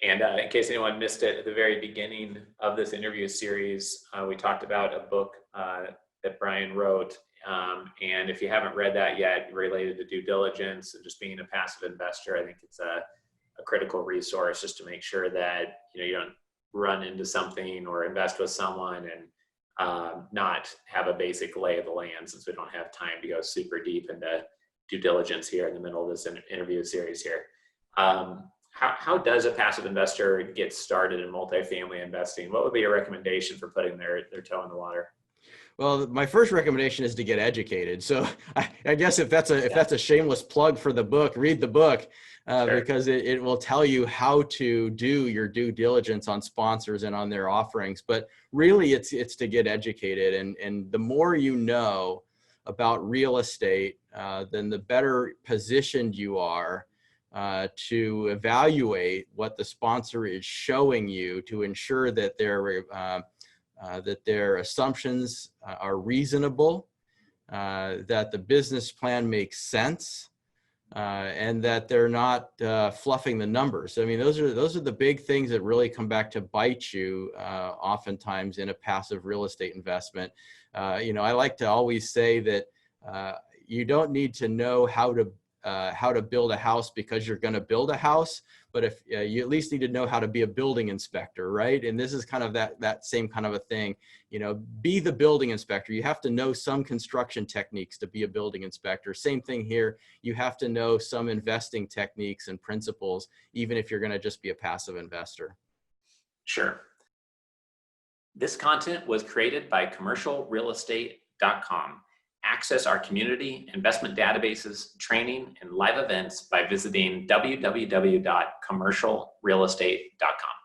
And in case anyone missed it, at the very beginning of this interview series, we talked about a book that Brian wrote. And if you haven't read that yet, related to due diligence and just being a passive investor, I think it's a critical resource just to make sure that you don't run into something or invest with someone and not have a basic lay of the land, since we don't have time to go super deep into due diligence here in the middle of this interview series here. How does a passive investor get started in multifamily investing? What would be your recommendation for putting their toe in the water? Well, my first recommendation is to get educated. So I guess if that's a shameless plug for the book, read the book, Sure. because it will tell you how to do your due diligence on sponsors and on their offerings. But really, it's to get educated, and the more you know about real estate, then the better positioned you are to evaluate what the sponsor is showing you to ensure that their assumptions are reasonable, that the business plan makes sense, and that they're not fluffing the numbers. I mean, those are the big things that really come back to bite you oftentimes in a passive real estate investment. I like to always say that you don't need to know how to build a house because you're going to build a house, but if you at least need to know how to be a building inspector, right? And this is kind of that same kind of a thing. Be the building inspector. You have to know some construction techniques to be a building inspector. Same thing here. You have to know some investing techniques and principles, even if you're going to just be a passive investor. Sure. This content was created by commercialrealestate.com. Access our community, investment databases, training, and live events by visiting www.commercialrealestate.com.